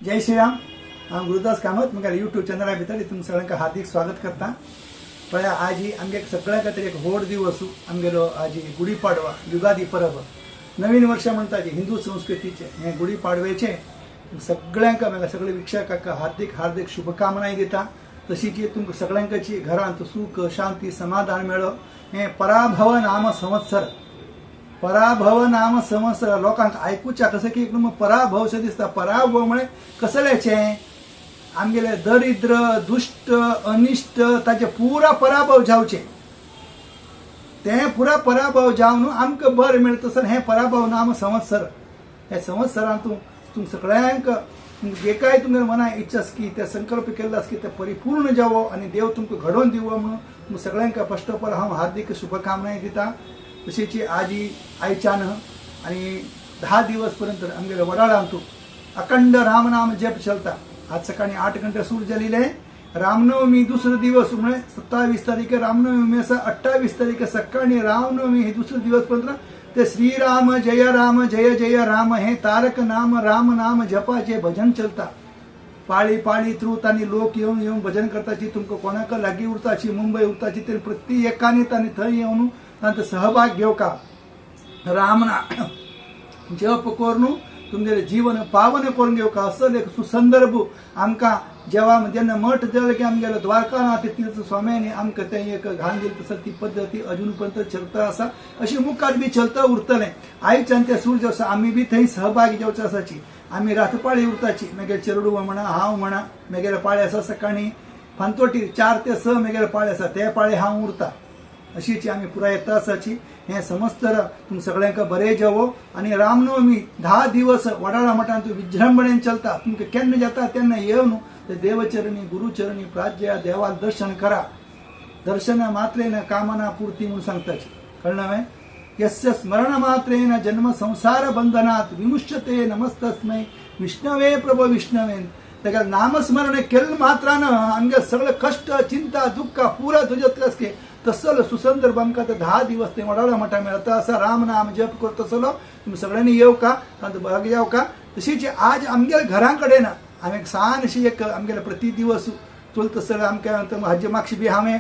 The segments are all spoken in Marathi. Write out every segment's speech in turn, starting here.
जय श्रीराम। हांव गुरुदास कामत म्हज्या यूट्यूब चॅनला भितर तुमकां सगळ्यांक हार्दिक स्वागत करता। पण आज ही आमगे सगळ्यांक खातीर एक व्हड दिवस आमगेलो आज गुढीपाडवा युगादी परब नवीन वर्ष म्हणटा हिंदू संस्कृतीचे हे गुढीपाडवेचे सगळ्यांक म्हाका सगळे वीक्षकांक हार्दिक हार्दिक शुभकामनाय दिता। तशीच तुमकां सगळ्यांची घरांत सुख शांती समाधान मेळो। हे पराभव नाम संवत्सर पराभव नाम संवत्सर लोकांक आयकुच्या कसं की पराभव से दिसता। पराभव म्हणजे कसल्याचे आमगेले दरिद्र दुष्ट अनिष्ट ताचे पुरा पराभव जावचे ते पुरा पराभव जावन आमकां बरें मेळटा तसं हे पराभव नाम संवत्सर। हे संवत्सरांत तुम सगळ्यांक जे काय तुमच्या मनात इच्छा की ते संकल्प केल्लो की ते परिपूर्ण जावो आणि देव तुमकां घडोवन दिवो म्हणून सगळ्यांक फर्स्ट ऑफ ऑल हांव हार्दिक शुभकामनाय दिता। तशीच आज आयच्यान आणि 10 दिवस पर्यंत आमगेल्या वडाळांतू अखंड रामनाम जप चलता। आज सकाळी 8 घंटे सूर जालेले। रामनवमी दुसरा दिवस म्हणजे 27 तारीख रामनवमी आसा। 28 तारीख सकाळी रामनवमी हे दुसरा दिवस पर्यंत ते श्रीराम जय जय राम हे तारक नाम राम नाम जपाचे भजन चलता। पाळी पाळी त्रुत आणि लोक येऊन येऊन भजन करताची तुमकां कोणाक लागीं उरताची मुंबई उरताची ते प्रत्येकाने तांणी थंय येवन तांचो सहभाग घेवका रामनाम जप करून तुमचे जीवन पावन करून घेवका असं एक सुसंदर्भ आमकां जेन्ना मठ जाले की आमगेलो द्वारकानाथ तीर्थ स्वाम्यांनी आमकां ते एक घाण दिली तसं ती पद्दती अजून पर्यंत चलता आसा। अशी मुखार बी चलता उरतलें। आयच्यान ते सूर्य आसा आमी बी थंय सहभागी जावचे आसाची। आमी रातपाळी उरताची मागीर चेडू म्हणा हांव म्हणा मागीर पाळी आसा सकाळी फांतोटी 4 ते 6 मागीर पाळी आसा ते पाळी हांव उरता। अशीची आमी पुरा येता आसाची। हे समस्तर तुम सगळ्यांक बरें जावो आणि रामनवमी 10 दिवस वडाळा मठांत विजृंभणेन चलता। तुमकां केन्ना जाता तेन्ना येवन ते देवचरणी गुरुचरणी प्राज्ञा देवाल दर्शन करा। दर्शन मात्रेन कामना पूर्ती म्हणून सांगताची कळना हांवें। यस्य स्मरण मात्रेन जन्म संसार बंधनात विमुच्यते नमस्तस्मै विष्णवे प्रभो विष्णवे। तेका नामस्मरण केलं मात्रान आमगे सगळे कष्ट चिंता दुःख पुरा तुजतलंच की तसलं सुसंदर्भ आमकां 10 दिवस ते वडाळा मठा मेळता असा। राम नाम जप करता तसलो तुम्ही सगळ्यांनी येवका तांचो भाग येवका। तशीच आज आमगे घरां कडेन हांवें सान अशी एक आमगेले प्रति दिवस चलता सगळें आमकां हाजे मागशी बी हांवें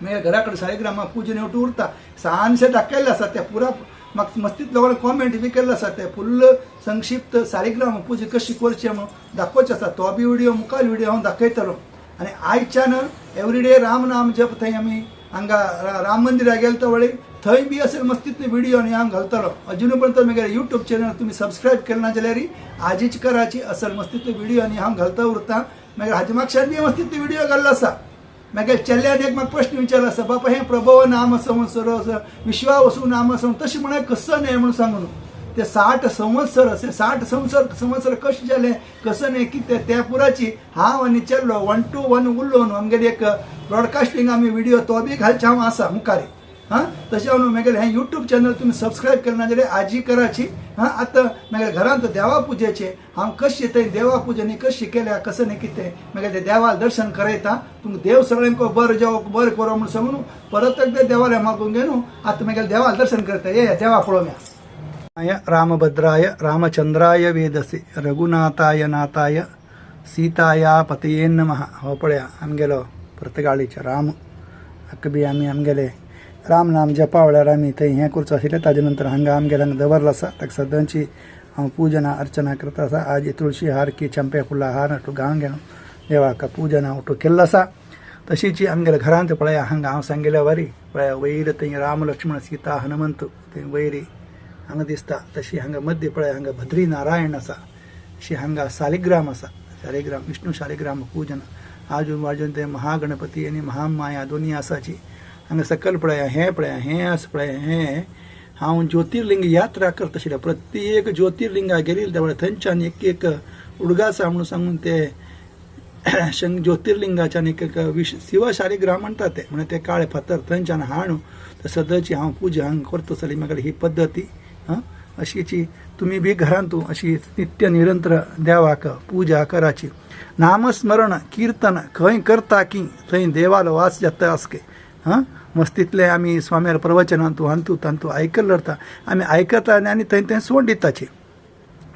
मागीर घरा कडेन साळेग्रामा पूजन येवट उरता सानशें दाखयल्लें आसा। ते पुरा म्हाका मस्तीत लोकांनी कॉमेंट बी केल्लो आसा। ते फुल्ल संक्षिप्त साळेग्राम पूजा कशी करची म्हणून दाखोवचे आसा। तो बी व्हिडिओ मुखार व्हिडिओ हांव दाखयतलो। आनी आयच्यान एवरीडे राम नाम जप थंय आमी हांगा राम मंदिराक गेलो वळी थंय बी असेल मस्तीतले व्हिडिओ आनी हांव घालतलो। अजून पर्यंत म्हगे यूट्यूब चॅनल तुम्ही सबस्क्राईब केलें ना जाल्यार आजीच कराची असल मस्तीतले व्हिडिओ आनी हांव घालता उरता। मागीर हाजे मागच्यान बी मस्तीतले व्हिडिओ घाल्लो आसा। मागीर चेल्ल्यान एक म्हाका प्रश्न विचारलो आसा बाबा हे प्रभव नाम संवत्सर विश्वावसू नाम संवत्सर तशें म्हळ्यार कसं न्हय म्हणून सांगून ते 60 संवत्सर असे 60 संवत्सर कशें जालें कसं न्हय कितें त्या पुराची हांव आनी चेल्लो 1 to 1 उरलो न्हू आमगेले एक ब्रॉडकास्टिंग आमी व्हिडिओ तो बी घालचे हांव आसा मुखारी। हां तशें हांव मागीर हें यूट्यूब चॅनल तुमी सबस्क्राईब केलें ना जाल्यार आजी कराची। हां आतां मागीर घरांत देवा पुजेचे हांव कशी थंय देवा पुजनी कशी केल्या कसं न्हय कितें मागीर ते देवाल दर्शन करयता। तुमकां देव सगळ्यांक बरें जावो बरें करो म्हूण सांगून परत एकदां देवाले मागून घेवन आतां मागीर देवाल दर्शन करता। ये देवा पळोवया। रामभद्राय रामचंद्राय वेदसे रघुनाथाय नाथाय सीताया पतये नमः। हो पळया आमगेलो प्रत्येकाळीचे राम हाका बी आमी आमगेले राम नाम जपा वेळार आमी थंय हें करचो आशिल्लें। ताजे नंतर हांगा आमगेले हांगा दवरलो आसा ताका सदांची हांव पुजना अर्चना करता आसा। आज तुळशी हार की चंपे फुलां हार अटू घालून घेवन देवाक पुजन हांव अटू केल्लो आसा। तशीच आमगेल्या घरांत पळया हांगा हांव सांगिल्ल्या वरी पळया वयर थंय राम लक्ष्मण सीता हनुमंत थंय वयरी हांगा दिसता। तशी हांगा मध्य पळया हांगा भद्री नारायण आसा। अशी हांगा शालिग्राम आसा शालिग्राम विष्णू शालिग्राम पूजन आजून वाजून ते महागणपती आनी महामाया दोनी आसाची। हांगा सकयल पळया हें आसा पळया हें हांव ज्योतिर्लिंग यात्रा करता आशिल्लें। प्रत्येक ज्योतिर्लिंगा गेली त्या थंयच्यान एक एक उडगां आसा म्हणून सांगून ते ज्योतिर्लिंगाच्यान एक एक शिव शालिग्राम म्हणटा ते म्हणजे ते काळे फातर थंयच्यान हाडून सदांची हांव पुजा हांगा करता आसली। म्हाका ही पद्दती अशीची तुम्ही बी घरांतू अशी नित्य निरंतर देवाक पूजा कराची। नामस्मरण कीर्तन खंय करता की थंय देवालो वास जाता आसके। मस्तीतले आमी स्वाम्यार प्रवचनांतू हांतू तांतू आयकल्लो आमी आयकता आनी थंय थंय सोड दिताची।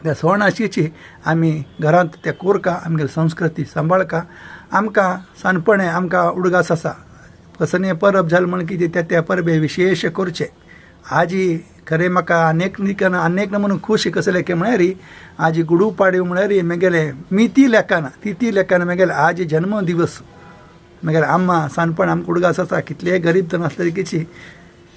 त्या सवणाशीची आमी घरांत ते कोरका आमगे संस्कृती सांबाळका आमकां सानपणे आमकां उडगास आसा कसले परब जालें म्हण कितें त्या परबे विशेश करचे आजी खरें म्हाका अनेक म्हणून खुशी कसले की म्हळ्यार आजी गुडू पाडवी म्हळ्यार म्हगेले तिथी लेखान म्हगेले आजी जन्म दिवस म्हगेले आम्मा सानपण आमकां उडगास आसा कितलेय गरीब तर नासले किची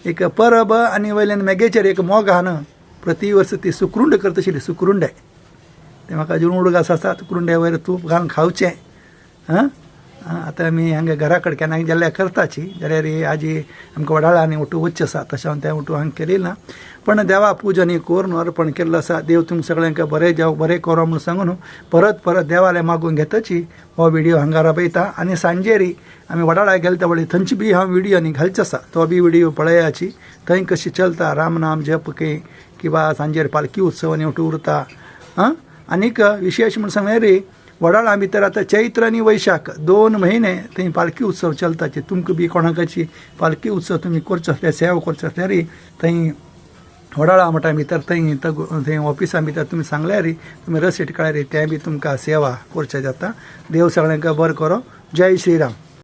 एक परब आनी वयल्यान मेगेचेर एक मोग आहा न्हय प्रति वर्स ती सुकरुंड करता आशिल्ली सुकरुंडे ते म्हाका अजून उडगास आसा सुकरुंडे वयर तूप घालून खावचें आतां आमी हांगा घरा कडेन केन्ना जाल्यार करताची जाल्यार आजी आमकां वडाळा आनी उठू वच्चें आसा तशें हांव तें उठू हांगा केलें ना पण देवा पुजन करून अर्पण केल्लो आसा देव तुमकां सगळ्यांक बरें जावं बरें करो म्हूण सांगून परत देवाले मागून घेतची हो व्हिडिओ हांगा राबयता आनी सांजेरी आमी वडाळा गेले त्या थंयची बी हांव व्हिडिओ न्ही घालचो आसा तो बी व्हिडिओ पळयाची थंय कशी चलता रामनाम जप किंवा सांजेर पालखी उत्सव आनी उठू उरता आनीक विशेश म्हण सांगल्यार वडाळा भितर आतां चैत्र आनी वैशाख 2 म्हयने थंय पालखी उत्सव चलताचे तुमकां बी कोणाकाची पालखी उत्सव तुमी करचो आसल्यार सेवा करचो आसल्यार थंय वडाळा मठा भितर थंय ऑफिसा भितर तुमी सांगल्यार तुमी रसीट काडल्यार तें बी तुमकां सेवा करचें जाता देव सगळ्यांक बरें करो जय श्रीराम.